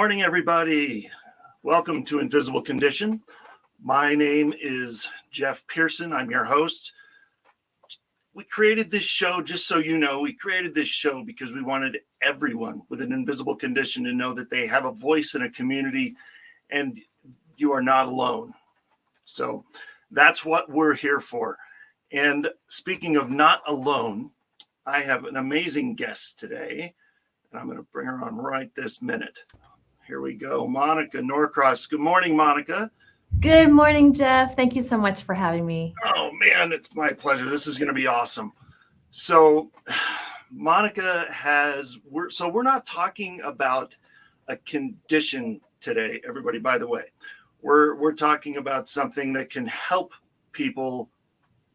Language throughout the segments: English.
morning, everybody. Welcome to Invisible Condition. My name is Jeff Pearson. I'm your host. We created this show, just so you know, we created this show because we wanted everyone with an invisible condition to know that they have a voice in a community and you are not alone. So that's what we're here for. And speaking of not alone, I have an amazing guest today, and I'm going to bring her on right this minute. Here we go. Monica Norcross. Good morning, Monica. Good morning, Jeff. Thank you so much for having me. Oh, man, it's my pleasure. This is going to be awesome. So Monica we're not talking about a condition today, everybody, by the way. We're talking about something that can help people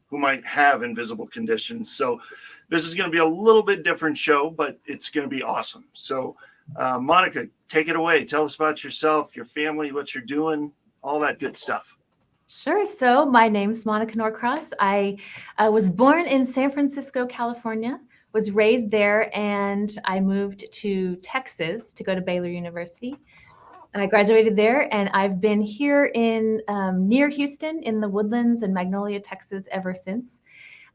who might have invisible conditions. So this is going to be a little bit different show, but it's going to be awesome. So Monica, take it away. Tell us about yourself, your family, what you're doing, all that good stuff. Sure. So my name's Monica Norcross. I was born in San Francisco, California, was raised there, and I moved to Texas to go to Baylor University. I graduated there, and I've been here in near Houston in the Woodlands and Magnolia, Texas ever since.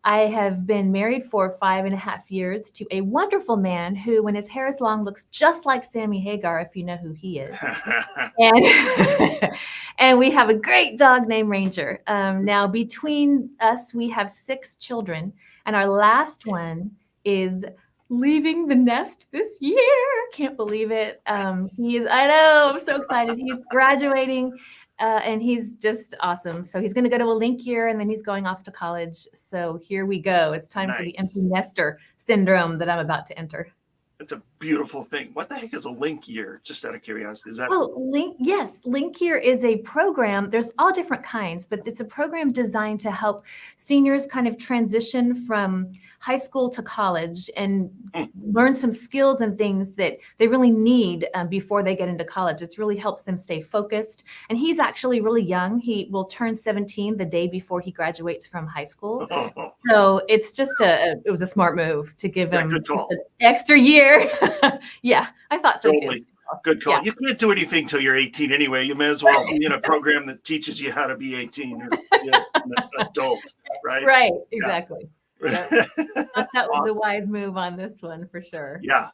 I have been married for 5.5 years to a wonderful man who, when his hair is long, looks just like Sammy Hagar, if you know who he is. And, and we have a great dog named Ranger. Now, between us, we have 6 children, and our last one is leaving the nest this year. Can't believe it. I know, I'm so excited. He's graduating. And he's just awesome. So he's going to go to a link year, and then he's going off to college. So here we go. It's time for the empty nester syndrome that I'm about to enter. It's a beautiful thing. What the heck is a link year? Just out of curiosity. Is that? Yes. Link year is a program. There's all different kinds, but it's a program designed to help seniors kind of transition from high school to college and learn some skills and things that they really need before they get into college. It really helps them stay focused. And he's actually really young. He will turn 17 the day before he graduates from high school. So it's just it was a smart move to give him an extra year. Yeah, I thought so too. Good call. Yeah. You can't do anything till you're 18 anyway. You may as well be in a program that teaches you how to be 18 or be an adult, right? Right, exactly. Yeah. That was awesome. The wise move on this one for sure. Yeah,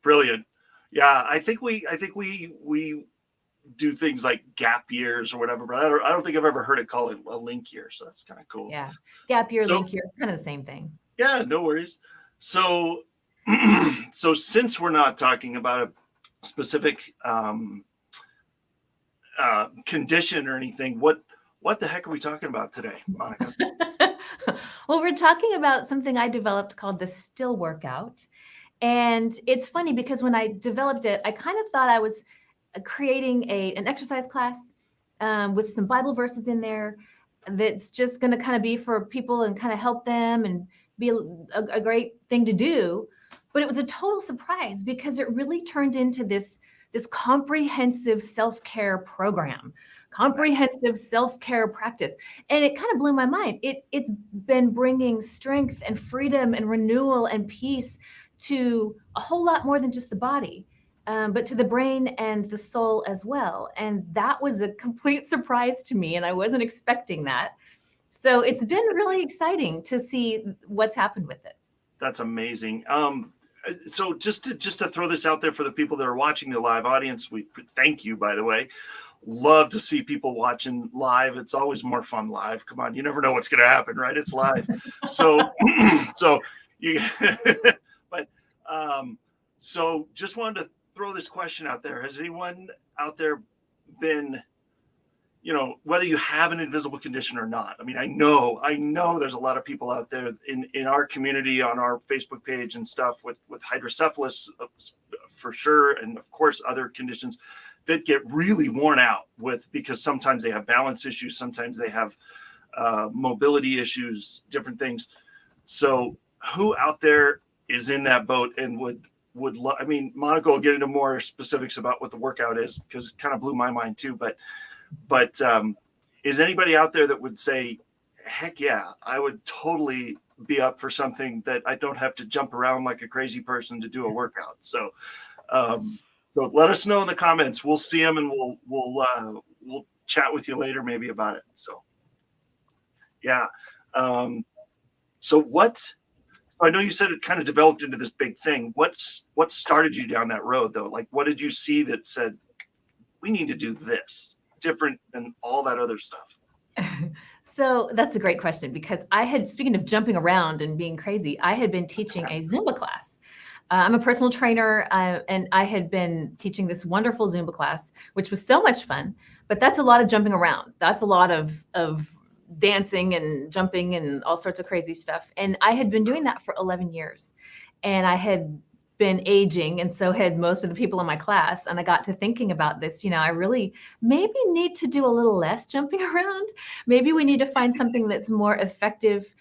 brilliant. Yeah, I think we do things like gap years or whatever, but I don't think I've ever heard it called a link year, so that's kind of cool. Yeah, gap year, link year, kind of the same thing. Yeah, no worries. So, so since we're not talking about a specific condition or anything, what the heck are we talking about today, Monica? Well, we're talking about something I developed called the still workout. And it's funny because when I developed it, I kind of thought I was creating an exercise class with some Bible verses in there that's just going to kind of be for people and kind of help them and be a great thing to do. But it was a total surprise because it really turned into this comprehensive self-care program, comprehensive self-care practice. And it kind of blew my mind. It's been bringing strength and freedom and renewal and peace to a whole lot more than just the body, but to the brain and the soul as well. And that was a complete surprise to me, and I wasn't expecting that. So it's been really exciting to see what's happened with it. That's amazing. So just to throw this out there for the people that are watching the live audience, we thank you, by the way. Love to see people watching live. It's always more fun live. Come on, you never know what's going to happen, right? It's live. So so just wanted to throw this question out there. Has anyone out there been, whether you have an invisible condition or not? I mean, I know there's a lot of people out there in our community, on our Facebook page and stuff with hydrocephalus for sure. And of course, other conditions that get really worn out because sometimes they have balance issues. Sometimes they have mobility issues, different things. So who out there is in that boat and would Monica will get into more specifics about what the workout is because it kind of blew my mind too. But is anybody out there that would say, heck yeah, I would totally be up for something that I don't have to jump around like a crazy person to do a workout. So So let us know in the comments. We'll see them and we'll chat with you later maybe about it. So yeah. So I know you said it kind of developed into this big thing. What started you down that road though? Like what did you see that said we need to do this different than all that other stuff? So that's a great question because speaking of jumping around and being crazy, I had been teaching a Zumba class. I'm a personal trainer, and I had been teaching this wonderful Zumba class, which was so much fun. But that's a lot of jumping around. That's a lot of dancing and jumping and all sorts of crazy stuff. And I had been doing that for 11 years, and I had been aging, and so had most of the people in my class. And I got to thinking about this. I really maybe need to do a little less jumping around. Maybe we need to find something that's more effective.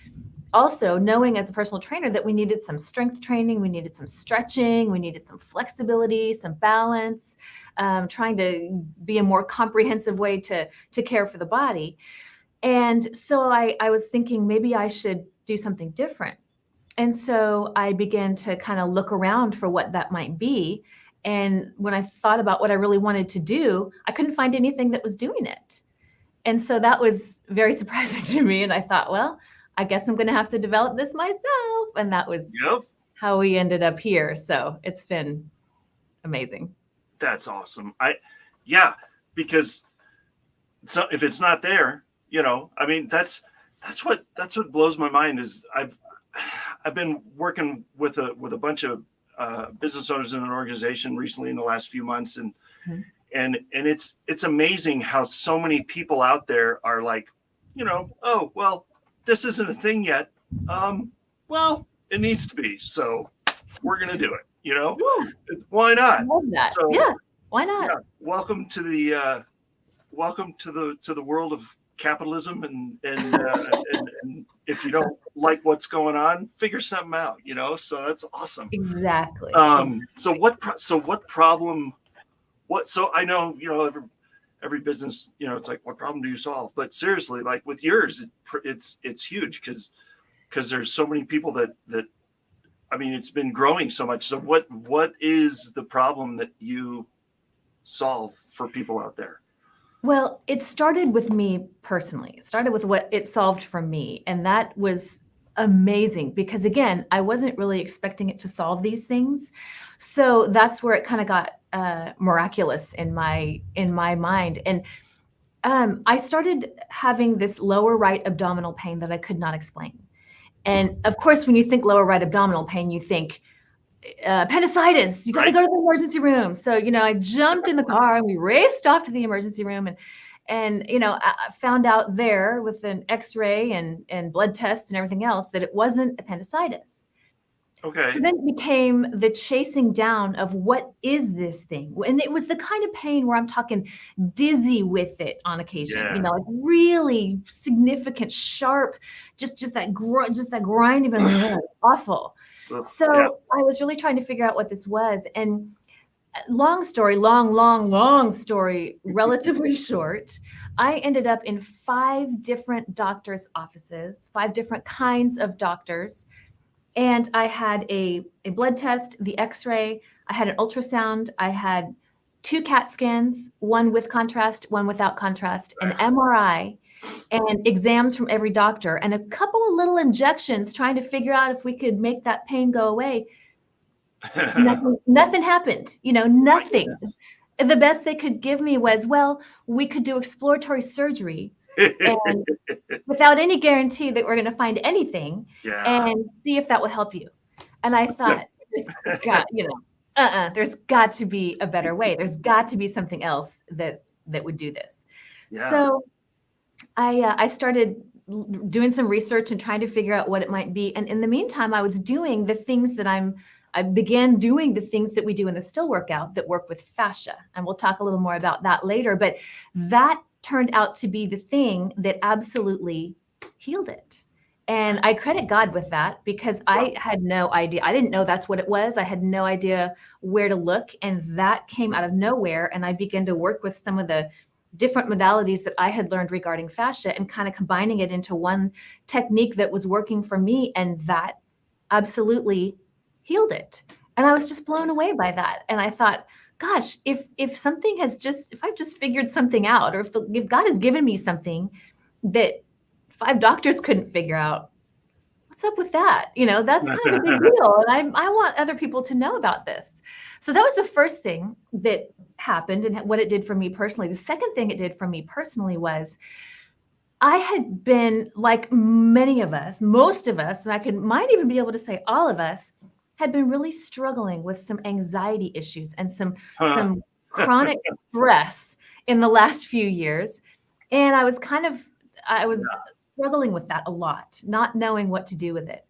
Also, knowing as a personal trainer that we needed some strength training, we needed some stretching, we needed some flexibility, some balance, trying to be a more comprehensive way to care for the body. And so I was thinking maybe I should do something different. And so I began to kind of look around for what that might be. And when I thought about what I really wanted to do, I couldn't find anything that was doing it. And so that was very surprising to me. And I thought, well, I guess I'm going to have to develop this myself. And that was how we ended up here. So it's been amazing. That's awesome. Because so if it's not there, I mean, that's what blows my mind is I've been working with a bunch of business owners in an organization recently in the last few months, and it's amazing how so many people out there are like, oh well, this isn't a thing yet. Well, it needs to be, so we're gonna do it. Yeah. Why not? I love that. So, yeah, why not? Yeah, welcome to the world of capitalism, and if you don't like what's going on, figure something out. So that's awesome. Exactly. So what problem? So I know every business, it's like, what problem do you solve? But seriously, like with yours, it's huge because there's so many people that I mean, it's been growing so much. So what is the problem that you solve for people out there? Well, it started with me personally. It started with what it solved for me. And that was amazing because, again, I wasn't really expecting it to solve these things. So that's where it kind of got miraculous in my mind. And I started having this lower right abdominal pain that I could not explain. And of course, when you think lower right abdominal pain, you think appendicitis, you got to go to the emergency room. So, I jumped in the car and we raced off to the emergency room and I found out there with an x-ray and blood tests and everything else that it wasn't appendicitis. Okay. So then it became the chasing down of what is this thing? And it was the kind of pain where I'm talking dizzy with it on occasion, like really significant, sharp, just that grinding, awful. So I was really trying to figure out what this was. And long story, relatively short, I ended up in 5 different doctors' offices, 5 different kinds of doctors. And I had a blood test, the x-ray, I had an ultrasound, I had 2 CAT scans, one with contrast, one without contrast, an MRI, and exams from every doctor, and a couple of little injections trying to figure out if we could make that pain go away. Nothing happened, nothing. The best they could give me was, well, we could do exploratory surgery and without any guarantee that we're going to find anything and see if that will help you. And I thought, there's got to be a better way. There's got to be something else that would do this. Yeah. So I started doing some research and trying to figure out what it might be. And in the meantime, I was doing the things that I began doing the things that we do in the still workout that work with fascia. And we'll talk a little more about that later. But that turned out to be the thing that absolutely healed it. And I credit God with that because I had no idea. I didn't know that's what it was. I had no idea where to look. And that came out of nowhere. And I began to work with some of the different modalities that I had learned regarding fascia and kind of combining it into one technique that was working for me. And that absolutely healed it. And I was just blown away by that. And I thought, gosh, if I've just figured something out, or if God has given me something that 5 doctors couldn't figure out, what's up with that? That's kind of a big deal. And I want other people to know about this. So that was the first thing that happened and what it did for me personally. The second thing it did for me personally was I had been, like many of us, most of us, and might even be able to say all of us, had been really struggling with some anxiety issues and some chronic stress in the last few years. And I was struggling with that a lot, not knowing what to do with it.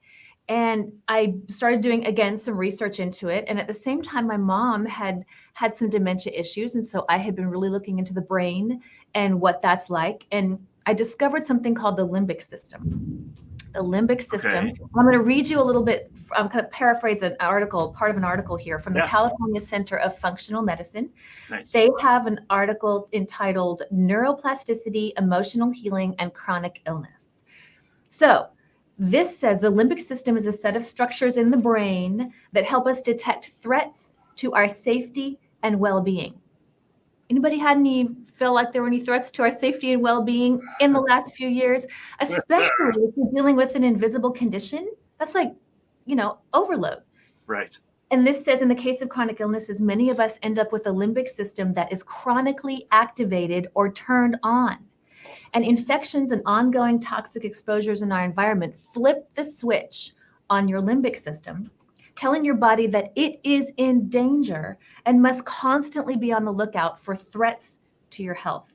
And I started doing, again, some research into it. And at the same time, my mom had some dementia issues. And so I had been really looking into the brain and what that's like. And I discovered something called the limbic system. The limbic system. Okay. I'm going to read you a little bit. I'm going to paraphrase part of an article here from the California Center of Functional Medicine. Nice. They have an article entitled Neuroplasticity, Emotional Healing, and Chronic Illness. So this says the limbic system is a set of structures in the brain that help us detect threats to our safety and well-being. Anybody feel like there were any threats to our safety and well-being in the last few years, especially if you're dealing with an invisible condition? That's like, overload. Right. And this says in the case of chronic illnesses, many of us end up with a limbic system that is chronically activated or turned on. And infections and ongoing toxic exposures in our environment flip the switch on your limbic system, telling your body that it is in danger and must constantly be on the lookout for threats to your health.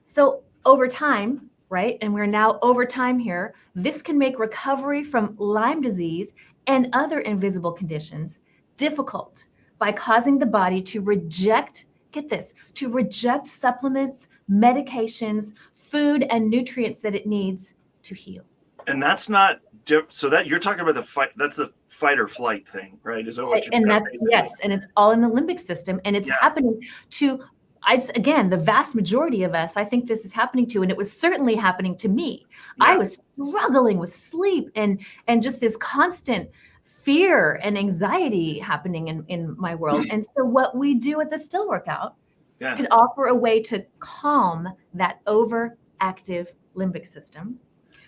So over time, right, and we're now over time here, this can make recovery from Lyme disease and other invisible conditions difficult by causing the body to reject, get this, to reject supplements, medications, food, and nutrients that it needs to heal. And that's not so that you're talking about the fight. That's the fight or flight thing, right? Is that what you're? And that's yes, and it's all in the limbic system, and it's happening to. Again, the vast majority of us, I think this is happening to, and it was certainly happening to me. Yeah. I was struggling with sleep and just this constant fear and anxiety happening in my world. And so what we do at the Still Workout can offer a way to calm that overactive limbic system,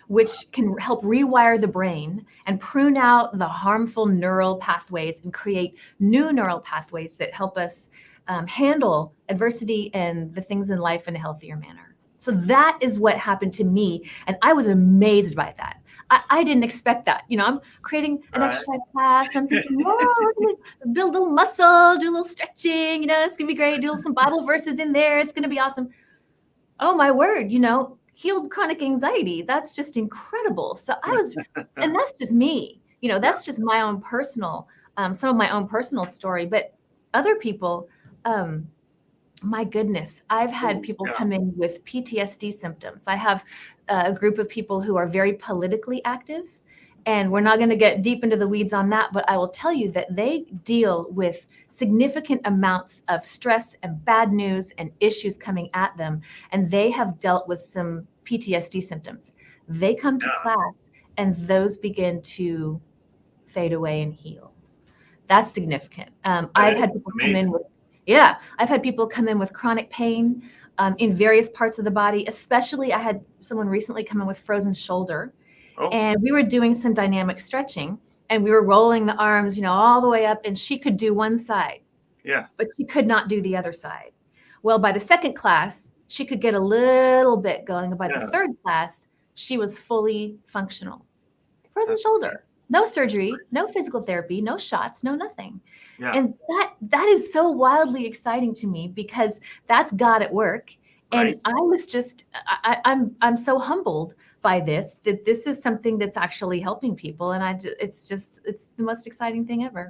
which can help rewire the brain and prune out the harmful neural pathways and create new neural pathways that help us handle adversity and the things in life in a healthier manner. So that is what happened to me. And I was amazed by that. I didn't expect that. I'm creating an exercise class. I'm thinking, build a little muscle, do a little stretching, it's going to be great. Do some Bible verses in there. It's going to be awesome. Oh, my word, healed chronic anxiety. That's just incredible. So and that's just me, that's just my own personal, some of my own personal story, but other people, my goodness, I've had people come in with PTSD symptoms. I have a group of people who are very politically active, and we're not going to get deep into the weeds on that, but I will tell you that they deal with significant amounts of stress and bad news and issues coming at them, and they have dealt with some PTSD symptoms. They come to class, and those begin to fade away and heal. That's significant. I've had people come in with I've had people come in with chronic pain in various parts of the body. Especially, I had someone recently come in with frozen shoulder, and we were doing some dynamic stretching, and we were rolling the arms, all the way up, and she could do one side, but she could not do the other side. Well, by the second class, she could get a little bit going. By the third class, she was fully functional. Frozen shoulder. No surgery, no physical therapy, no shots, no nothing. Yeah. And that is so wildly exciting to me, because that's God at work. And I was just, I'm so humbled by this, that this is something that's actually helping people. And it's the most exciting thing ever.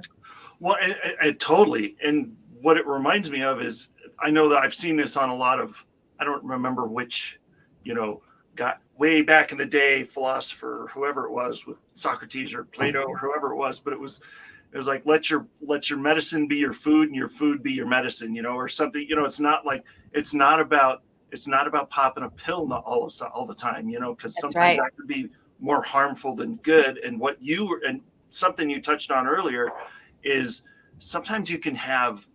Well, it totally. And what it reminds me of is, I know that I've seen this on a lot of, I don't remember which, got way back in the day, philosopher, whoever it was, with Socrates or Plato or whoever it was, but it was like, let your medicine be your food and your food be your medicine, or something. It's not about popping a pill all the time, because sometimes that could be more harmful than good. And something you touched on earlier is sometimes you can have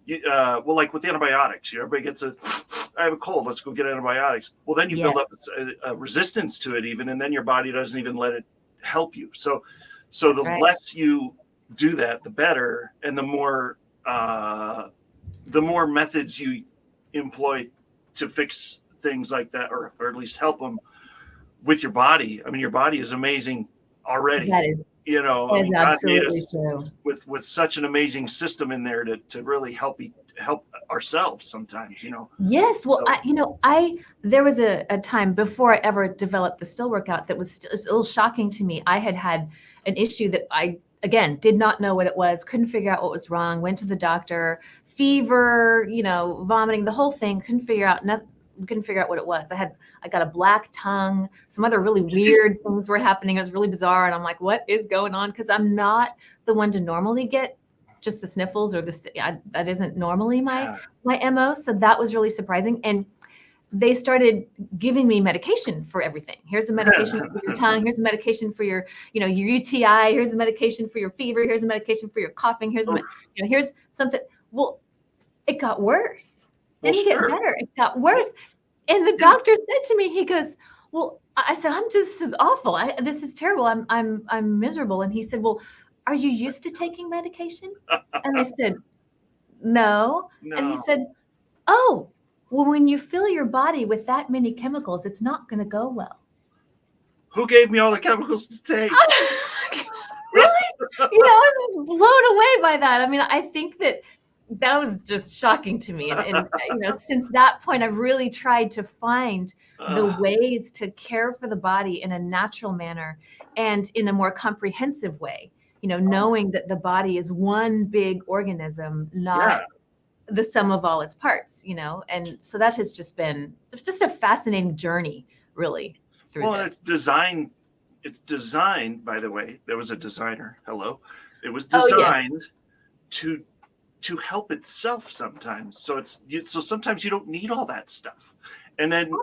well, like with antibiotics, everybody gets I have a cold, let's go get antibiotics. Well, then you build up a resistance to it even, and then your body doesn't even let it help you. So That's the right. less you do that, the better, and the more methods you employ to fix things like that, or at least help them with your body. I mean, your body is amazing already. That is, I mean, God made us true. with such an amazing system in there to really help ourselves sometimes. Yes. Well, So- there was a time before I ever developed the still workout that was a little shocking to me. I had an issue that I, again, did not know what it was, couldn't figure out what was wrong, went to the doctor, fever, vomiting, the whole thing, couldn't figure out what it was. I got a black tongue, some other really weird things were happening. It was really bizarre. And I'm like, what is going on? Because I'm not the one to normally get just the sniffles or that isn't normally my MO. So that was really surprising. And they started giving me medication for everything. Here's the medication for your tongue. Here's the medication for your UTI. Here's the medication for your fever. Here's the medication for your coughing. Here's here's something. Well, it got worse. Didn't get better. It got worse. And the doctor said to me, he goes, well, I said, this is awful. This is terrible. I'm miserable. And he said, well, are you used to taking medication? And I said, no. And he said, oh, well, when you fill your body with that many chemicals, it's not going to go well. Who gave me all the chemicals to take? Really? I was blown away by that. I mean, I think that was just shocking to me. And since that point, I've really tried to find the ways to care for the body in a natural manner and in a more comprehensive way, knowing that the body is one big organism, not the sum of all its parts, and so that has just been, it's just a fascinating journey, really. Well, it's designed, by the way, there was a designer. Hello. It was designed to help itself sometimes. So sometimes you don't need all that stuff. And then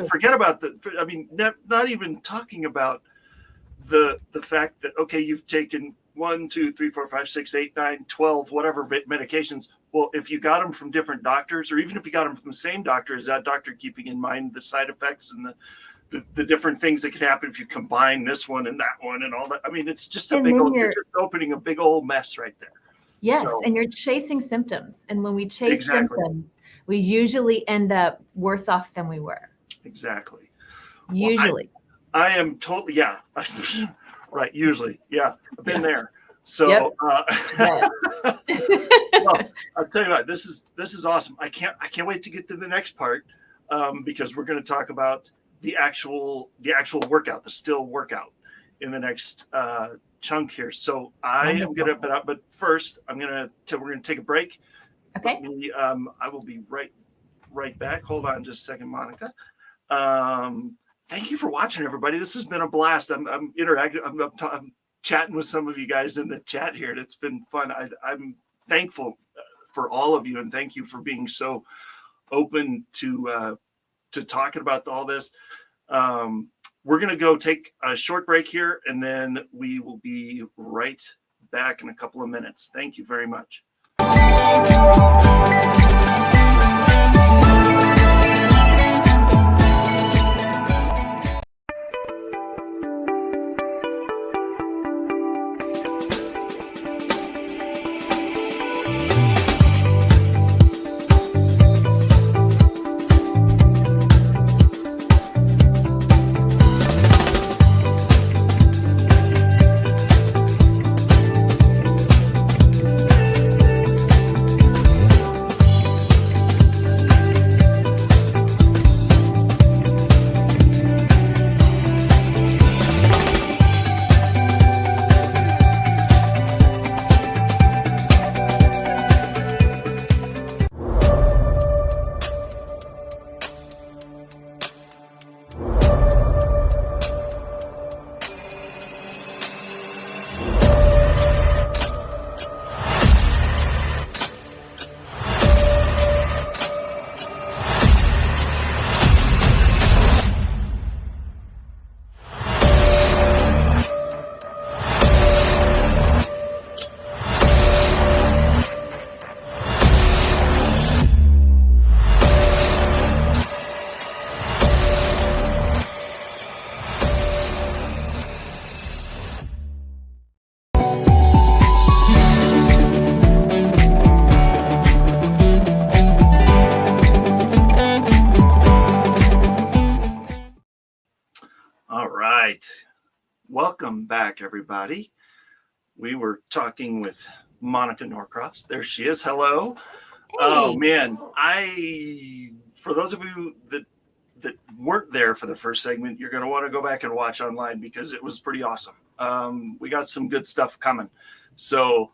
forget about not even talking about the fact that, okay, you've taken 1, 2, 3, 4, 5, 6, 8, 9, 12, whatever medications. Well, if you got them from different doctors, or even if you got them from the same doctor, is that doctor keeping in mind the side effects and the different things that could happen if you combine this one and that one and all that? I mean, it's just you're just opening a big old mess right there. Yes, and you're chasing symptoms. And when we chase symptoms, we usually end up worse off than we were. Exactly. Usually. Well, I am totally, right. Usually. Yeah. I've been there. So, well, I'll tell you what, this is awesome. I can't wait to get to the next part, because we're going to talk about the actual workout, the still workout, in the next chunk here. So I am going to, but first we're going to take a break. Okay. I will be right back. Hold on just a second, Monica. Thank you for watching, everybody. This has been a blast. I'm interacting. I'm chatting with some of you guys in the chat here, and it's been fun. I'm thankful for all of you, and thank you for being so open to talking about all this. We're going to go take a short break here, and then we will be right back in a couple of minutes. Thank you very much. right. Welcome back, everybody. We were talking with Monica Norcross. There she is. Hello. Oh Hey. man, for those of you that weren't there for the first segment, you're going to want to go back and watch online because it was pretty awesome. We got some good stuff coming. So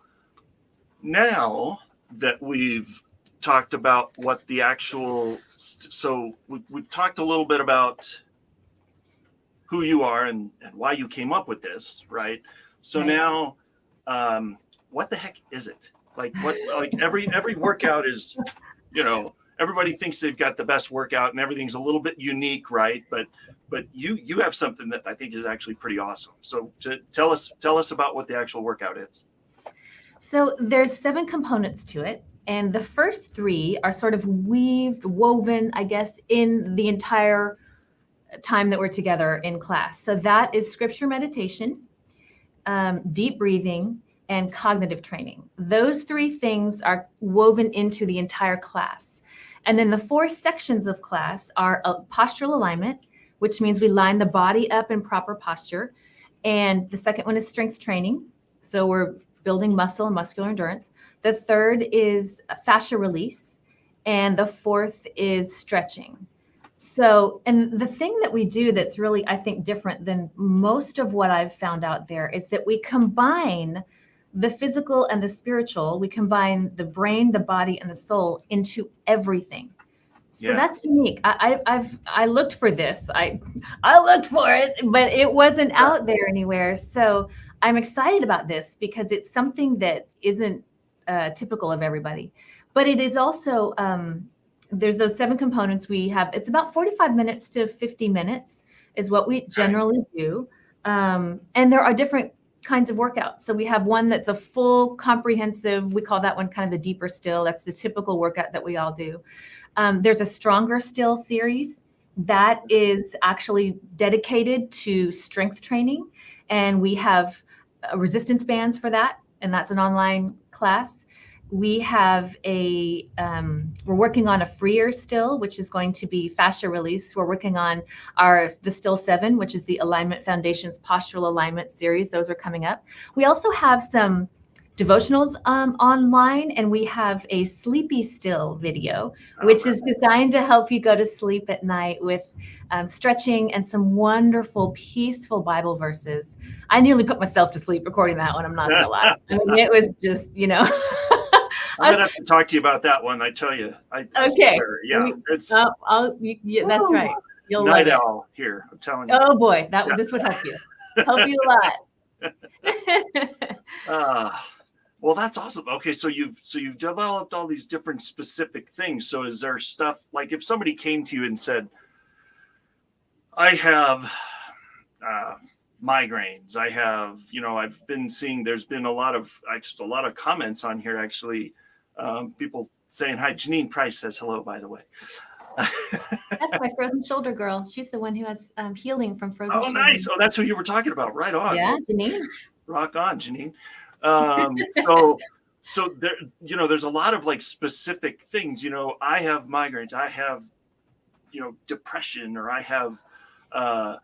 now that we've talked about what the actual, we've talked a little bit about who you are and why you came up with this, right? So Right. now, what the heck is it? Like every workout is, everybody thinks they've got the best workout and everything's a little bit unique, right? But you have something that I think is actually pretty awesome. So tell us about what the actual workout is. So there's 7 components to it. And the first 3 are sort of woven, I guess, in the entire time that we're together in class. So that is scripture meditation, deep breathing, and cognitive training. Those 3 things are woven into the entire class. And then the 4 sections of class are a postural alignment, which means we line the body up in proper posture. And the second one is strength training. So we're building muscle and muscular endurance. The third is fascia release. And the fourth is stretching. So, and the thing that we do that's really, I think, different than most of what I've found out there is that we combine the physical and the spiritual. We combine the brain, the body, and the soul into everything. So that's unique. I looked for this. I looked for it, but it wasn't out there anywhere. So I'm excited about this because it's something that isn't typical of everybody. But it is also there's those 7 components we have. It's about 45 minutes to 50 minutes is what we generally do. And there are different kinds of workouts. So we have one that's a full comprehensive, we call that one kind of the deeper still. That's the typical workout that we all do. There's a stronger still series that is actually dedicated to strength training. And we have resistance bands for that. And that's an online class. We have we're working on a freer still, which is going to be fascia release. We're working on the Still 7, which is the Alignment Foundation's postural alignment series. Those are coming up. We also have some devotionals online, and we have a sleepy still video, which is designed to help you go to sleep at night with stretching and some wonderful, peaceful Bible verses. I nearly put myself to sleep recording that one. I'm not gonna lie. I mean, it was just, I'm gonna have to talk to you about that one. I tell you. Okay. Swear, yeah, it's. That's right. You'll night love owl here. I'm telling you. Oh boy, this would help you. Help you a lot. Well, that's awesome. Okay, so you've developed all these different specific things. So is there stuff like if somebody came to you and said, I have migraines. I have, I've been seeing there's been a lot of comments on here, actually. People saying hi. Janine Price says hello, by the way. That's my frozen shoulder girl. She's the one who has healing from frozen shoulder. Oh, nice. Oh, that's who you were talking about. Right on. Yeah, Janine. Rock on, Janine. So there, there's a lot of like specific things, I have migraines, I have, depression, or I have, I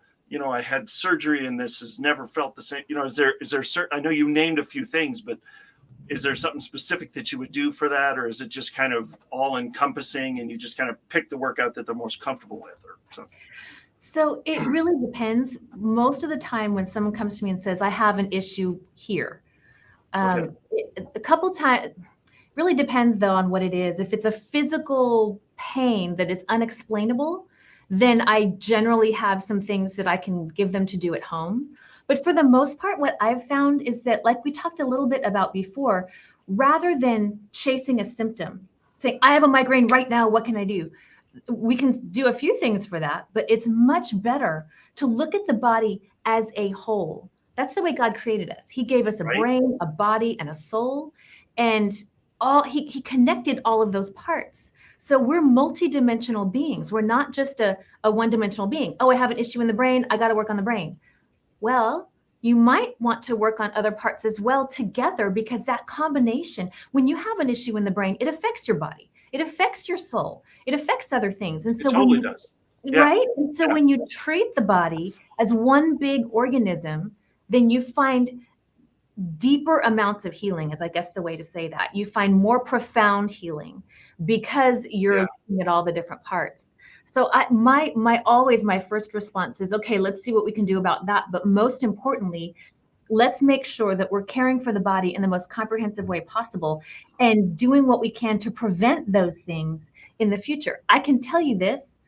had surgery and this has never felt the same. Is there certain, I know you named a few things, but is there something specific that you would do for that? Or is it just kind of all encompassing and you just kind of pick the workout that they're most comfortable with or something? So it really depends. Most of the time when someone comes to me and says, I have an issue here, a couple times, really depends though on what it is. If it's a physical pain that is unexplainable, then I generally have some things that I can give them to do at home. But for the most part, what I've found is that, like we talked a little bit about before, rather than chasing a symptom, saying, I have a migraine right now, what can I do? We can do a few things for that, but it's much better to look at the body as a whole. That's the way God created us. He gave us a brain, a body, and a soul, and he connected all of those parts. So we're multidimensional beings. We're not just a one-dimensional being. Oh, I have an issue in the brain. I got to work on the brain. Well, you might want to work on other parts as well together, because that combination, when you have an issue in the brain, it affects your body. It affects your soul. It affects other things. And so it totally does. right? And so Yeah. when you treat the body as one big organism, then you find deeper amounts of healing, is I guess the way to say that. You find more profound healing because you're Yeah. looking at all the different parts. So my first response is, okay, let's see what we can do about that. But most importantly, let's make sure that we're caring for the body in the most comprehensive way possible and doing what we can to prevent those things in the future. I can tell you this.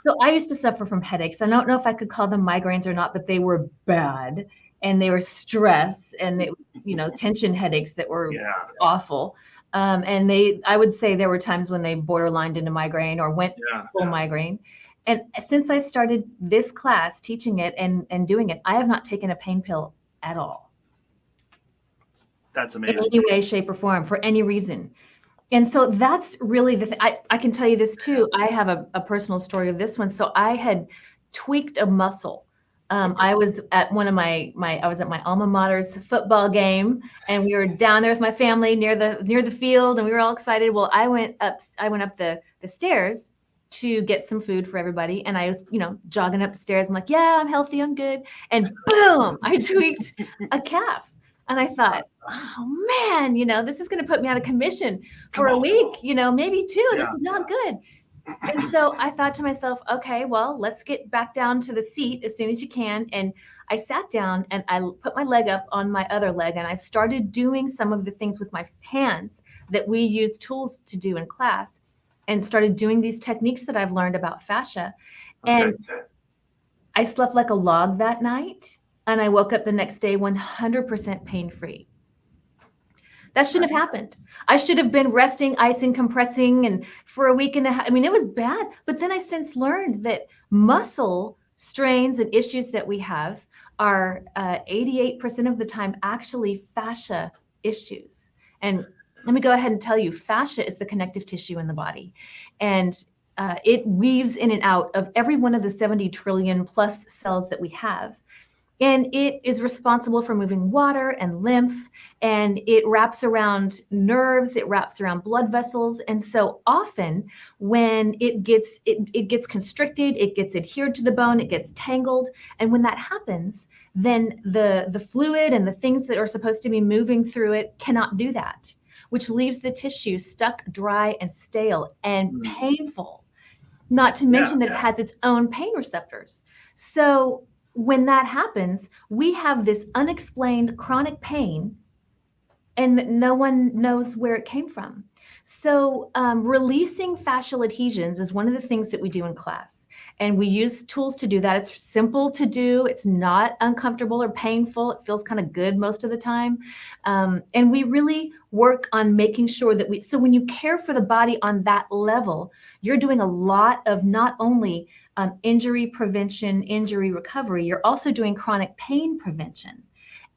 So I used to suffer from headaches. I don't know if I could call them migraines or not, but they were bad and they were stress and it was, tension headaches that were Yeah. awful. And I would say there were times when they borderlined into migraine or went Yeah. full migraine. And since I started this class, teaching it and doing it, I have not taken a pain pill at all. That's In amazing. any way, shape, or form for any reason. And so that's really the thing. I can tell you this too. I have a personal story of this one. So I had tweaked a muscle. I was at one of I was at my alma mater's football game, and we were down there with my family near the field, and we were all excited. Well, I went up the stairs to get some food for everybody, and I was jogging up the stairs. I'm like, yeah, I'm healthy, I'm good, and boom, I tweaked a calf, and I thought, oh man, this is going to put me out of commission for a week, maybe two. This is not good. And so I thought to myself, okay, well, let's get back down to the seat as soon as you can. And I sat down and I put my leg up on my other leg and I started doing some of the things with my hands that we use tools to do in class, and started doing these techniques that I've learned about fascia. And I slept like a log that night, and I woke up the next day 100% pain-free. That shouldn't have happened. I should have been resting, icing, compressing, and for a week and a half. I mean, it was bad. But then I since learned that muscle strains and issues that we have are 88% of the time actually fascia issues. And let me go ahead and tell you, fascia is the connective tissue in the body. And it weaves in and out of every one of the 70 trillion plus cells that we have. And it is responsible for moving water and lymph, and it wraps around nerves, it wraps around blood vessels. And so often when it gets constricted, it gets adhered to the bone, it gets tangled. And when that happens, then the fluid and the things that are supposed to be moving through it cannot do that, which leaves the tissue stuck, dry, and stale and painful. Not to mention that it has its own pain receptors. So when that happens, we have this unexplained chronic pain, and no one knows where it came from. So releasing fascial adhesions is one of the things that we do in class. And we use tools to do that. It's simple to do. It's not uncomfortable or painful. It feels kind of good most of the time. And we really work on making sure that so when you care for the body on that level, you're doing a lot of not only injury prevention, injury recovery, you're also doing chronic pain prevention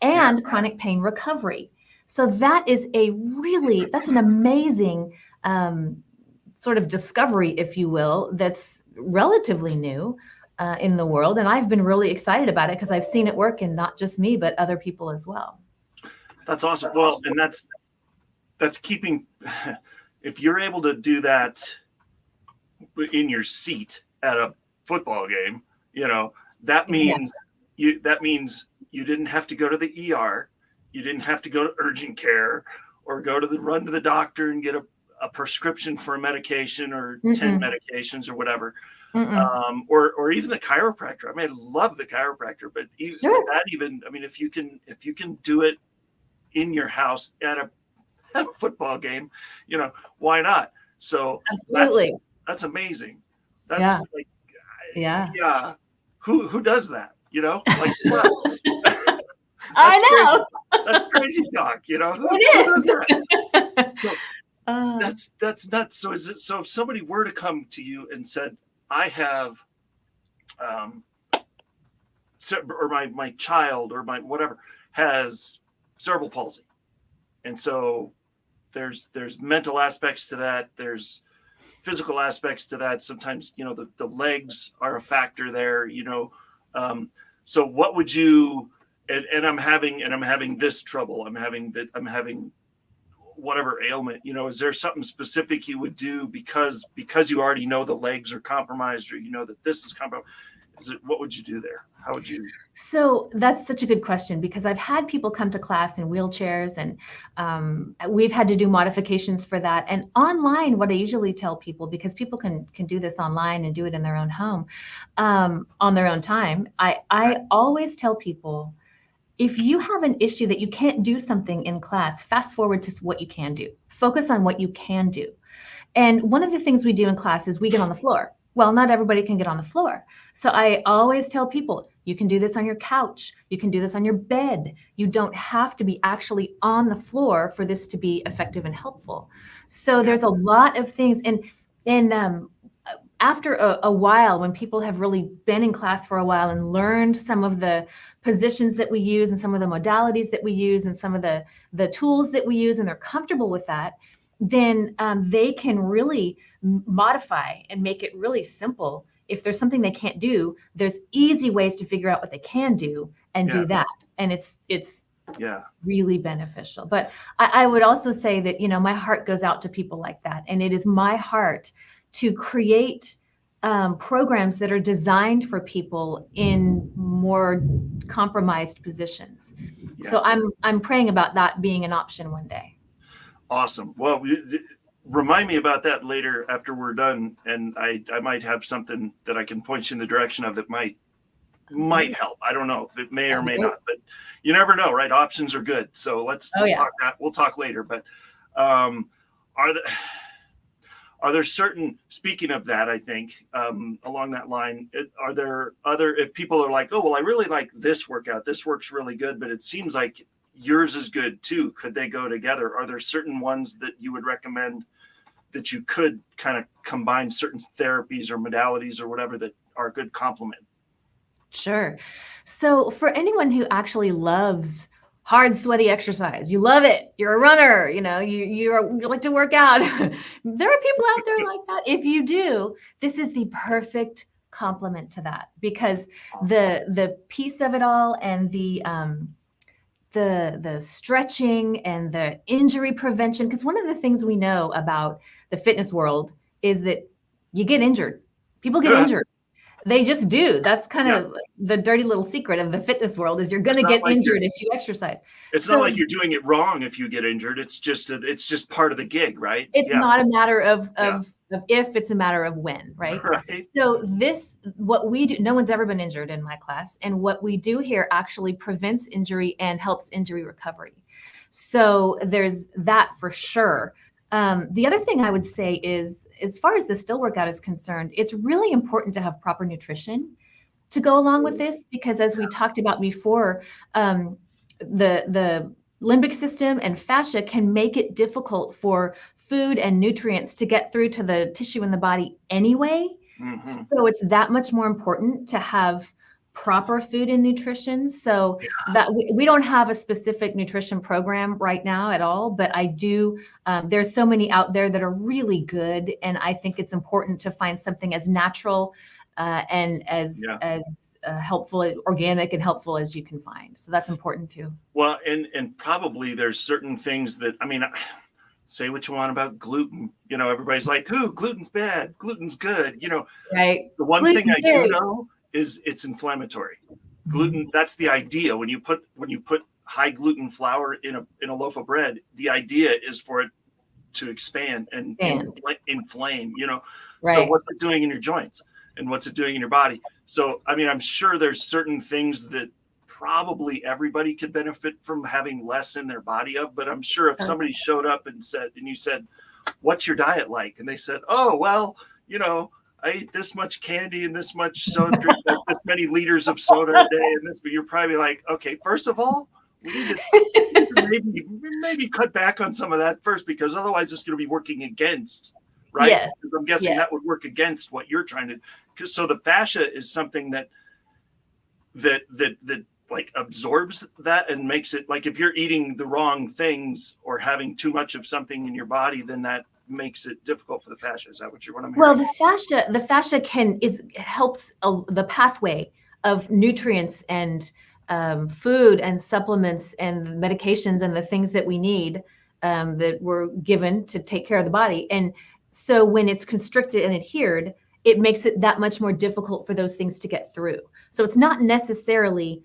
and chronic pain recovery. So that's an amazing sort of discovery, if you will, that's relatively new in the world. And I've been really excited about it because I've seen it work in not just me, but other people as well. That's awesome. Well, and that's keeping, if you're able to do that in your seat at a football game, that means you didn't have to go to the ER. You didn't have to go to urgent care or run to the doctor and get a prescription for a medication or 10 medications or whatever. Or even the chiropractor. I mean, I love the chiropractor, but if you can do it in your house at a football game, why not? So absolutely, that's amazing. That's Who does that? Like, I know. That's crazy talk, It is. So that's nuts. So so if somebody were to come to you and said, I have or my child or my whatever has cerebral palsy, and so there's mental aspects to that, there's physical aspects to that, sometimes the legs are a factor there, so what would you and I'm having this trouble, I'm having whatever ailment, is there something specific you would do because you already know the legs are compromised, or that this is compromised? What would you do there? How would you? So that's such a good question, because I've had people come to class in wheelchairs, and we've had to do modifications for that. And online, what I usually tell people, because people can do this online and do it in their own home, on their own time, I always tell people, if you have an issue that you can't do something in class, fast forward to what you can do. Focus on what you can do. And one of the things we do in class is we get on the floor. Well, not everybody can get on the floor. So I always tell people, you can do this on your couch. You can do this on your bed. You don't have to be actually on the floor for this to be effective and helpful. So there's a lot of things. And after a while, when people have really been in class for a while and learned some of the positions that we use and some of the modalities that we use and some of the tools that we use, and they're comfortable with that, then they can really modify and make it really simple. If there's something they can't do, there's easy ways to figure out what they can do and do that. And it's really beneficial. But I would also say that, my heart goes out to people like that. And it is my heart to create programs that are designed for people in more compromised positions. So I'm praying about that being an option one day. Awesome. Well, remind me about that later after we're done, and I might have something that I can point you in the direction of that might help. I don't know if it may or may not, but you never know, right? Options are good. So we'll talk later. But are there certain, speaking of that, I think along that line, are there other, if people are like, oh, well, I really like this workout, this works really good, but it seems like yours is good too, could they go together? Are there certain ones that you would recommend that you could kind of combine certain therapies or modalities or whatever that are a good complement? Sure. So for anyone who actually loves hard, sweaty exercise, you love it, you're a runner, you like to work out. There are people out there like that. If you do, this is the perfect complement to that, because the piece of it all, and the stretching and the injury prevention, because one of the things we know about the fitness world is that you get injured. People get injured. They just do. That's kind of the dirty little secret of the fitness world, is you're going to get injured if you exercise. It's not like you're doing it wrong if you get injured. It's just part of the gig, right? It's not a matter of if, it's a matter of when, right? So what we do, no one's ever been injured in my class. And what we do here actually prevents injury and helps injury recovery. So there's that for sure. The other thing I would say is, as far as the still workout is concerned, it's really important to have proper nutrition to go along with this, because as we talked about before, the limbic system and fascia can make it difficult for food and nutrients to get through to the tissue in the body anyway. Mm-hmm. So it's that much more important to have proper food and nutrition. So that we don't have a specific nutrition program right now at all, but I do, there's so many out there that are really good. And I think it's important to find something as natural and as helpful, organic and helpful as you can find. So that's important too. Well, and probably there's certain things that, say what you want about gluten. Everybody's like, "Ooh, gluten's bad. Gluten's good." Right. The one thing I do know is it's inflammatory. Gluten. That's the idea. When you put high gluten flour in a loaf of bread, the idea is for it to expand and inflame. Right. So what's it doing in your joints, and what's it doing in your body? So I'm sure there's certain things that probably everybody could benefit from having less in their body of, but I'm sure if somebody showed up and you said, "What's your diet like?" and they said, "Oh, well, I eat this much candy and this much soda, drink this many liters of soda a day," and this, but you're probably like, "Okay, first of all, we need to maybe cut back on some of that first, because otherwise it's going to be working against." Right? Yes. Because I'm guessing that would work against what you're trying to. So the fascia is something that like absorbs that and makes it, like, if you're eating the wrong things or having too much of something in your body, then that makes it difficult for the fascia. Is that what I'm hearing? Well, the fascia helps the pathway of nutrients and food and supplements and medications and the things that we need that were given to take care of the body. And so when it's constricted and adhered, it makes it that much more difficult for those things to get through. So it's not necessarily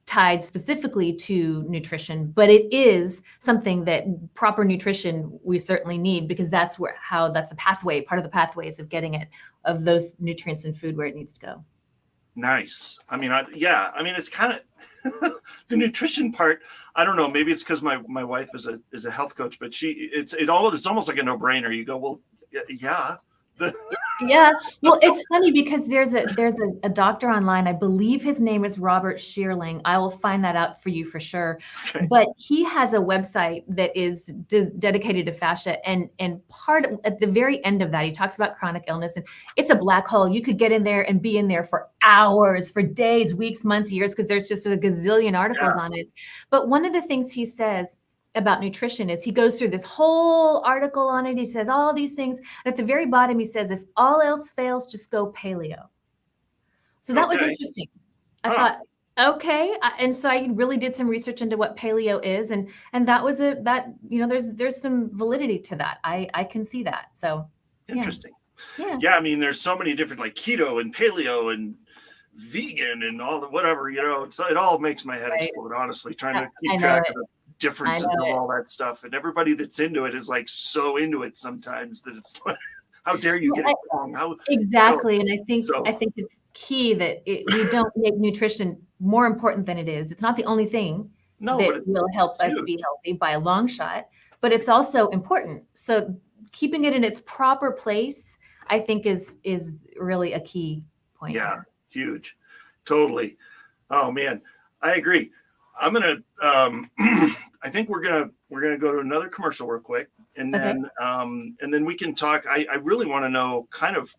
tied specifically to nutrition, but it is something that proper nutrition we certainly need, because that's that's the pathway, part of the pathways of getting it, of those nutrients in food where it needs to go. Nice. I mean, it's kind of the nutrition part. I don't know. Maybe it's because my wife is a health coach, but it's almost like a no brainer. You go, well, yeah. Yeah. Well, it's funny because there's a doctor online. I believe his name is Robert Shearling. I will find that out for you for sure. Okay. But he has a website that is dedicated to fascia, and at the very end of that, he talks about chronic illness, and it's a black hole. You could get in there and be in there for hours, for days, weeks, months, years, because there's just a gazillion articles on it. But one of the things he says about nutrition is he goes through this whole article on it. He says all these things. And at the very bottom, he says, if all else fails, just go paleo. So that was interesting. I thought, okay. And so I really did some research into what paleo is. And that was there's some validity to that. I can see that. So interesting. Yeah. Yeah. I mean, there's so many different, like keto and paleo and vegan and all the whatever, so it all makes my head explode, honestly, trying to keep track of the differences of all that stuff. And everybody that's into it is like so into it sometimes that it's like, how dare you get it wrong? Exactly. And I think it's key that we don't make nutrition more important than it is. It's not the only thing that will help us be healthy by a long shot, but it's also important. So keeping it in its proper place, I think is really a key point. Yeah. Here. Huge. Totally. Oh man, I agree. I'm going to, I think we're going to go to another commercial real quick, and then we can talk. I really want to know kind of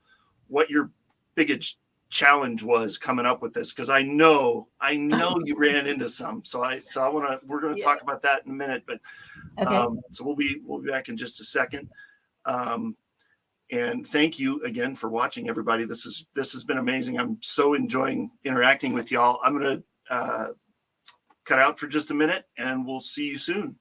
what your biggest challenge was coming up with this, because I know you ran into some. So we're going to talk about that in a minute, but so we'll be back in just a second. And thank you again for watching, everybody. This has been amazing. I'm so enjoying interacting with y'all. I'm going to cut out for just a minute, and we'll see you soon.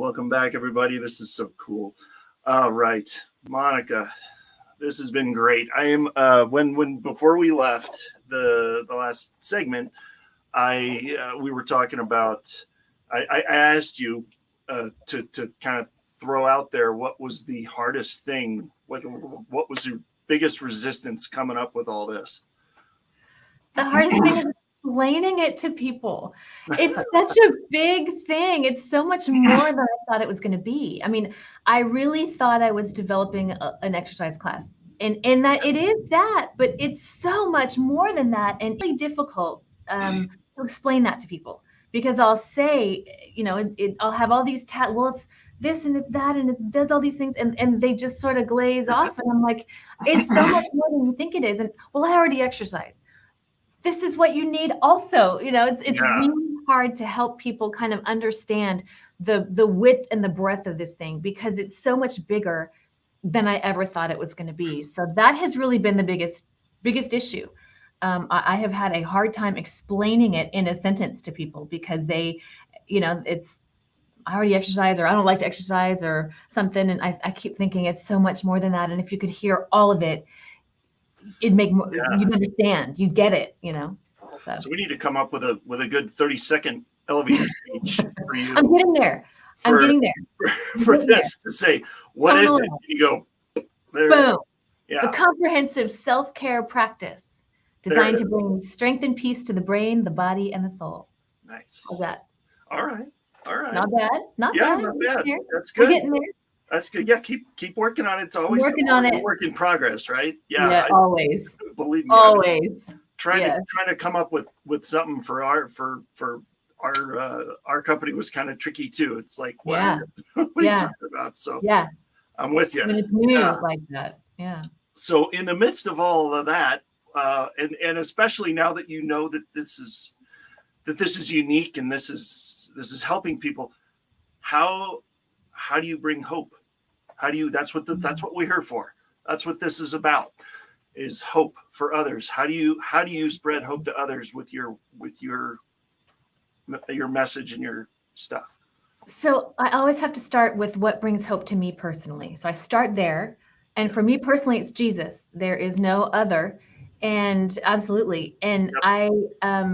welcome back, everybody. This is so cool. All right, Monica, this has been great. I am when before we left the last segment, I we were talking about. I asked you to kind of throw out there what was the hardest thing. What was your biggest resistance coming up with all this? The hardest thing is explaining it to people. It's such a big thing. It's so much more than I thought it was going to be. I mean, I really thought I was developing an exercise class, and that it is that, but it's so much more than that, and it's really difficult to explain that to people because I'll say, I'll have all these well, it's this and it's that and it does all these things, and they just sort of glaze off, and I'm like, it's so much more than you think it is, and well, I already exercise. This is what you need also. It's really hard to help people kind of understand the width and the breadth of this thing because it's so much bigger than I ever thought it was going to be. So that has really been the biggest issue. I have had a hard time explaining it in a sentence to people because they, it's I already exercise or I don't like to exercise or something. And I keep thinking it's so much more than that. And if you could hear all of it, you'd understand, you'd get it, So we need to come up with a good 30-second elevator speech for you. I'm getting there. For this to say, what is it? You go, there. Boom. Yeah. It's a comprehensive self-care practice designed to bring strength and peace to the brain, the body, and the soul. Nice. How's that? All right. Not bad. Not bad. That's good. We're getting there. That's good. Yeah, keep working on it. It's always working on it. Work in progress, right? Yeah, always. Believe me, always. Trying to come up with something for our company was kind of tricky too. It's like, what are you talking about? So I'm with you. When it's new like that, So in the midst of all of that, and especially now that you know that this is unique and this is helping people, how do you bring hope? That's what we're here for. That's what this is about, is hope for others. How do you spread hope to others with your message and your stuff? So I always have to start with what brings hope to me personally. So I start there. And for me personally, it's Jesus. There is no other. And absolutely. And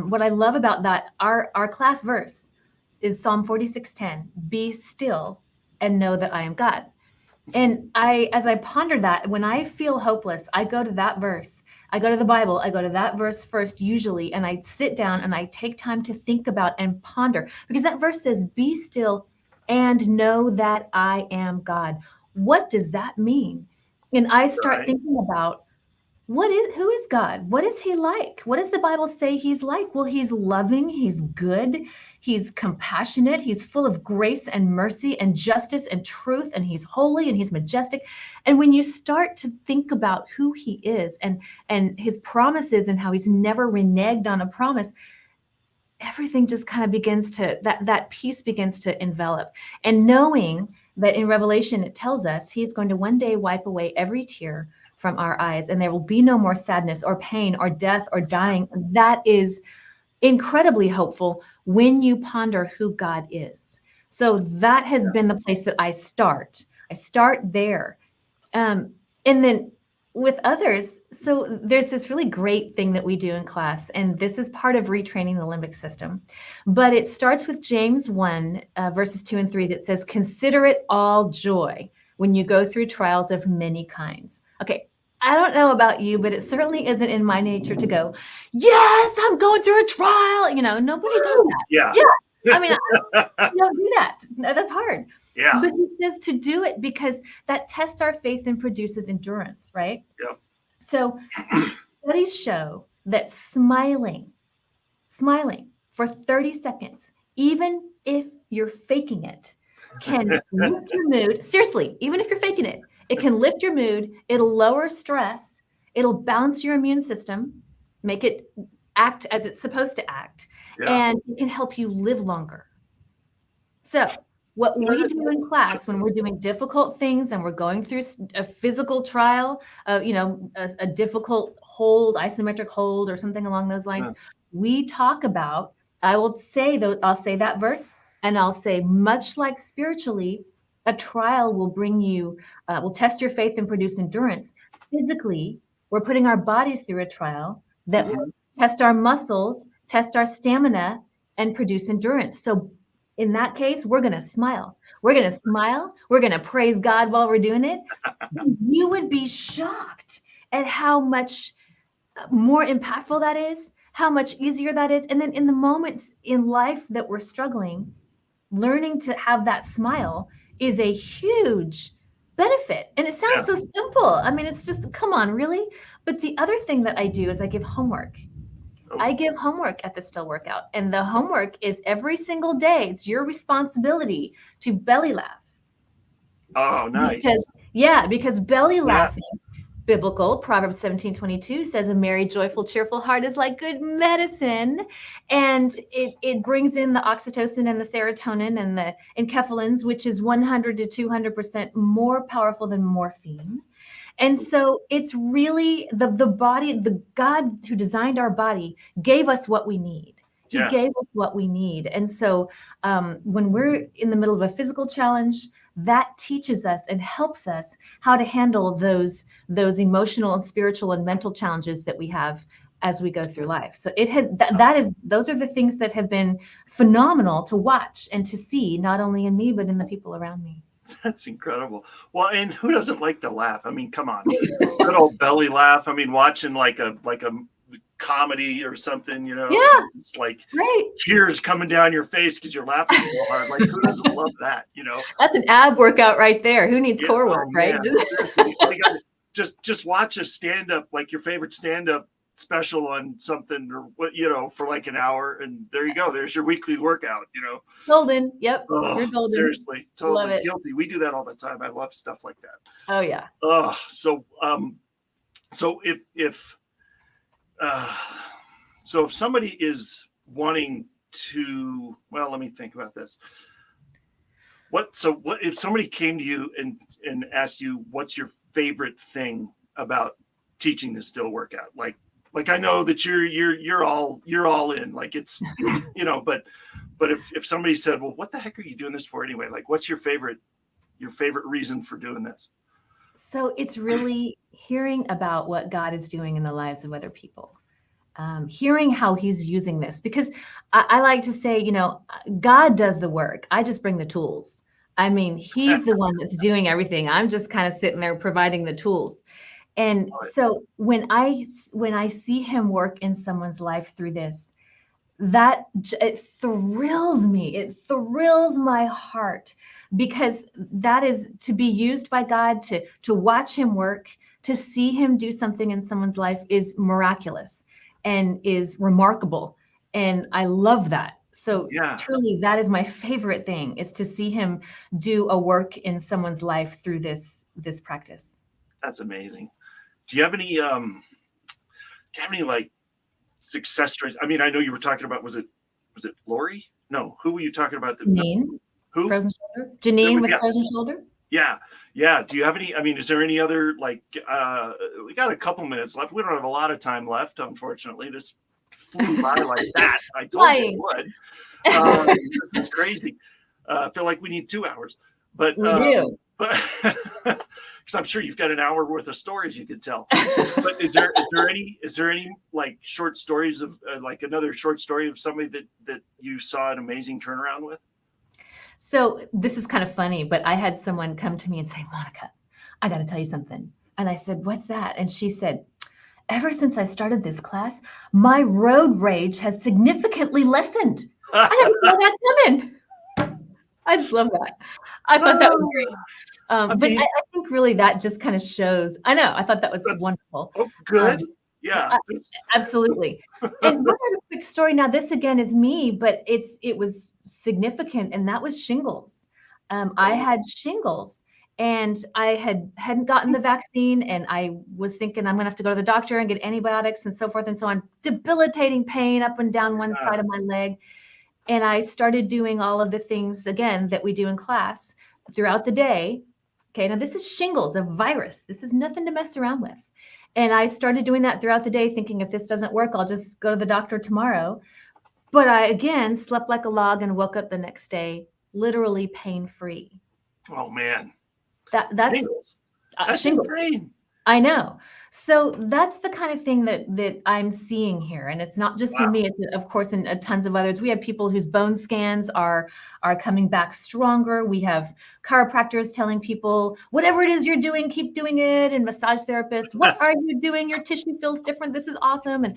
what I love about that, our class verse is Psalm 46:10, be still and know that I am God. And as I ponder that, when I feel hopeless, I go to that verse. I go to the Bible. I go to that verse first, usually, and I sit down and I take time to think about and ponder, because that verse says, be still and know that I am God. What does that mean? And I start thinking about, who is God? What is he like? What does the Bible say he's like? Well, he's loving, he's good, he's compassionate, he's full of grace and mercy and justice and truth, and he's holy and he's majestic. And when you start to think about who he is and his promises and how he's never reneged on a promise, everything just kind of begins to, that peace begins to envelop. And knowing that in Revelation, it tells us he's going to one day wipe away every tear from our eyes, and there will be no more sadness or pain or death or dying. That is incredibly hopeful when you ponder who God is. So that has been the place that I start. I start there. And then with others, so there's this really great thing that we do in class, and this is part of retraining the limbic system. But it starts with James 1, verses 2 and 3 that says, consider it all joy when you go through trials of many kinds. Okay, I don't know about you, but it certainly isn't in my nature to go, yes, I'm going through a trial. Nobody does that. Yeah. I mean, I don't do that. No, that's hard. Yeah. But he says to do it because that tests our faith and produces endurance, right? Yeah. So studies show that smiling for 30 seconds, even if you're faking it, can lift your mood. Seriously, even if you're faking it, it can lift your mood. It'll lower stress. It'll balance your immune system, make it act as it's supposed to act, and it can help you live longer. So what we do in class when we're doing difficult things and we're going through a physical trial, a difficult hold, isometric hold or something along those lines, we talk about, I'll say that verse, And I'll say, much like spiritually, a trial will bring you, will test your faith and produce endurance. Physically, we're putting our bodies through a trial that will Mhm. test our muscles, test our stamina, and produce endurance. So in that case, we're going to smile. We're going to smile. We're going to praise God while we're doing it. You would be shocked at how much more impactful that is, how much easier that is. And then in the moments in life that we're struggling, learning to have that smile is a huge benefit. And it sounds Yeah. so simple. I mean, it's just, come on, really? But the other thing that I do is I give homework. Oh. I give homework at the Still Workout. And the homework is every single day. It's your responsibility to belly laugh. Oh, nice. Because belly Yeah. laughing, biblical, Proverbs 17:22 says, a merry, joyful, cheerful heart is like good medicine. And it brings in the oxytocin and the serotonin and the enkephalins, which is 100 to 200% more powerful than morphine. And so it's really the body, the God who designed our body gave us what we need. He Yeah. gave us what we need. And so when we're in the middle of a physical challenge, that teaches us and helps us how to handle those emotional and spiritual and mental challenges that we have as we go through life. So it has those are the things that have been phenomenal to watch and to see, not only in me, but in the people around me. That's incredible. Well, and who doesn't like to laugh? I mean, come on, good old belly laugh. I mean, watching like a comedy or something, you know, Yeah, it's like right. tears coming down your face because you're laughing so hard. Like, who doesn't love that? You know, That's an ab workout right there. Who needs core work, oh, right? man, seriously, all you gotta just watch a stand up, like your favorite stand up special on something, or what, you know, for like an hour, and there you go. There's your weekly workout. You know. Golden. Yep. Oh, You're golden. seriously, Love totally it. guilty. We do that all the time. I love stuff like that. Oh yeah. So so if somebody is wanting to, well, let me think about this. What if somebody came to you and asked you, what's your favorite thing about teaching the still workout? Like I know that you're all in, like it's, you know, but if somebody said, well, what the heck are you doing this for anyway? Like, what's your favorite reason for doing this? So it's really hearing about what God is doing in the lives of other people. Hearing how he's using this, because I like to say, you know, God does the work. I just bring the tools. I mean, he's the one that's doing everything. I'm just kind of sitting there providing the tools. And so when I see him work in someone's life through this, it thrills me. It thrills my heart, because that is to be used by God, to watch him work, to see him do something in someone's life is miraculous and is remarkable. And I love that. So Yeah, truly, that is my favorite thing, is to see him do a work in someone's life through this practice. that's amazing. Do you have any like success stories? I mean, I know you were talking about, was it Lori? No, who were you talking about? Janine, Who? frozen shoulder. Janine with frozen shoulder. Yeah. Do you have any? I mean, is there any other, like? We got a couple minutes left. We don't have a lot of time left, unfortunately. This flew by like that. I told you it would. This is crazy. I feel like we need 2 hours, but we do. But because I'm sure you've got an hour worth of stories you could tell. But is there any like short stories of like another short story of somebody that you saw an amazing turnaround with? So this is kind of funny, but I had someone come to me and say, Monica, I got to tell you something. And I said, what's that? And she said, ever since I started this class, my road rage has significantly lessened. I never saw that coming. I just love that. I thought that was great. But I think really that just kind of shows, I know, I thought that was wonderful. Oh, good. Yeah. Absolutely. And one other quick story. Now, this again is me, but it was significant, and that was shingles. I had shingles, and I hadn't gotten the vaccine, and I was thinking I'm going to have to go to the doctor and get antibiotics and so forth and so on. Debilitating pain up and down one side of my leg. And I started doing all of the things, again, that we do in class throughout the day. Okay, now this is shingles, a virus. This is nothing to mess around with. And I started doing that throughout the day, thinking if this doesn't work, I'll just go to the doctor tomorrow. But I, again, slept like a log and woke up the next day literally pain-free. Oh man, That's shingles. That's shingles. insane. I know. So that's the kind of thing that I'm seeing here, and it's not just in Wow. me. It's of course in tons of others. We have people whose bone scans are coming back stronger. We have chiropractors telling people, whatever it is you're doing, keep doing it. And massage therapists, what are you doing? Your tissue feels different. This is awesome. And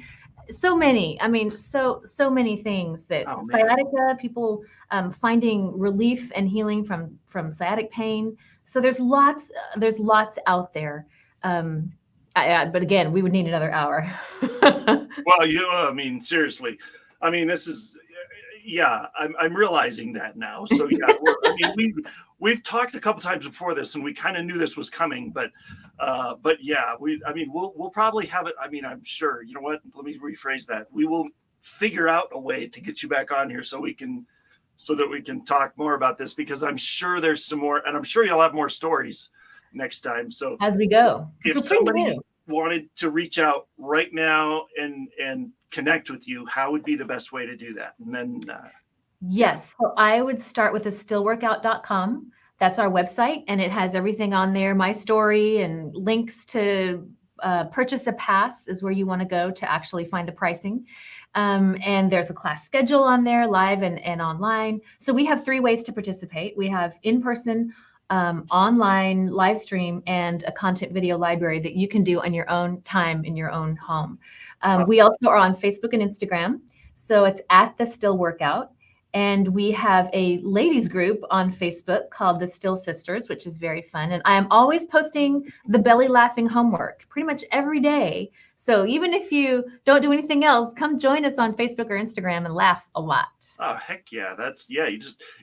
so many. I mean, so many things that Oh man. sciatica, people finding relief and healing from sciatic pain. So there's lots out there. Um, but again, we would need another hour. Well, I mean, seriously. I mean, this is, yeah, I'm realizing that now. So yeah, I mean, we've talked a couple times before this, and we kind of knew this was coming, but yeah, I mean, we'll probably have it. I mean, I'm sure. You know what? Let me rephrase that. We will figure out a way to get you back on here so that we can talk more about this, because I'm sure there's some more, and I'm sure you'll have more stories next time. So As we go. if somebody wanted to reach out right now and connect with you, how would be the best way to do that? And then Yes. So I would start with stillworkout.com. That's our website, and it has everything on there. My story and links to purchase a pass is where you want to go to actually find the pricing. And there's a class schedule on there, live and online. So we have 3 ways to participate. We have in-person, online live stream, and a content video library that you can do on your own time in your own home. We also are on Facebook and Instagram. So it's at the Still Workout. And we have a ladies group on Facebook called the Still Sisters, which is very fun. And I am always posting the belly laughing homework pretty much every day. So even if you don't do anything else, come join us on Facebook or Instagram and laugh a lot. oh heck yeah,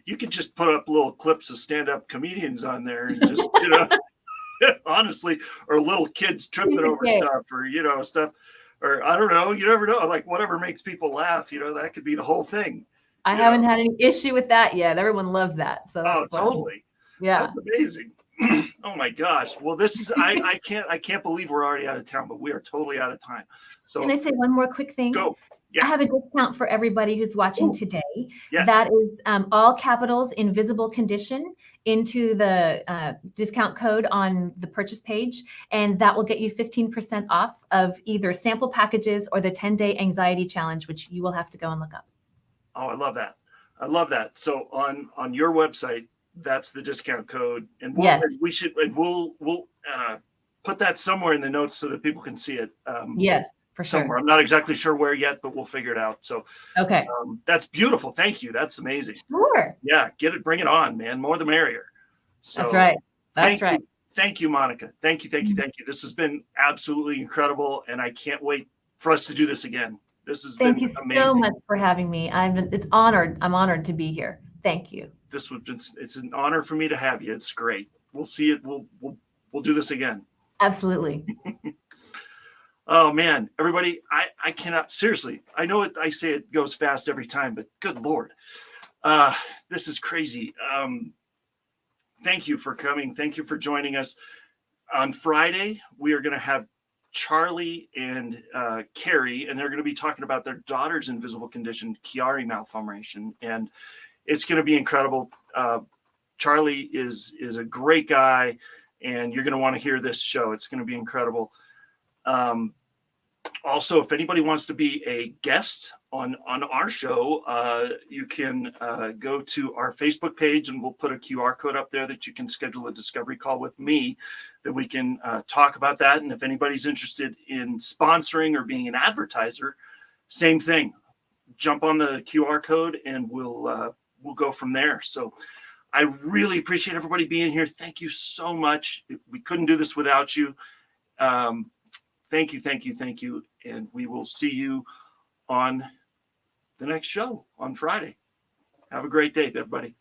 you could just put up little clips of stand-up comedians on there and just honestly, or little kids tripping over stuff, or stuff, or I don't know, you never know, like whatever makes people laugh, that could be the whole thing. I haven't had any issue with that yet. Everyone loves that. So that's fun. Totally. Yeah. That's amazing. Oh my gosh. Well, this is I can't believe we're already out of town, but we are totally out of time. So can I say one more quick thing? Go. Yeah. I have a discount for everybody who's watching today. Yes. That is all capitals, invisible condition, into the discount code on the purchase page. And that will get you 15% off of either sample packages or the 10-day anxiety challenge, which you will have to go and look up. Oh, I love that. I love that. So on your website, that's the discount code, and we'll put that somewhere in the notes so that people can see it. Yes, for sure. Somewhere. I'm not exactly sure where yet, but we'll figure it out. So okay, that's beautiful. Thank you. That's amazing. Sure. Yeah, bring it on, man. More the merrier. So that's right. That's right. Thank you, Monica. Thank you. This has been absolutely incredible, and I can't wait for us to do this again. This has been amazing. Thank you so much for having me. I'm honored to be here. Thank you. It's an honor for me to have you. It's great. We'll see it. We'll do this again. Absolutely. Oh man, everybody, I cannot, seriously. I know I say it goes fast every time, but good Lord. This is crazy. Thank you for coming. Thank you for joining us. On Friday, we are going to have Charlie and Carrie, and they're going to be talking about their daughter's invisible condition, Chiari malformation, and it's going to be incredible. Charlie is a great guy, and you're going to want to hear this show. It's going to be incredible. Also, if anybody wants to be a guest on our show, you can go to our Facebook page, and we'll put a QR code up there that you can schedule a discovery call with me, that we can talk about that. And if anybody's interested in sponsoring or being an advertiser, same thing. Jump on the QR code, and we'll go from there. So I really appreciate everybody being here. Thank you so much. We couldn't do this without you. Thank you. And we will see you on the next show on Friday. Have a great day, everybody.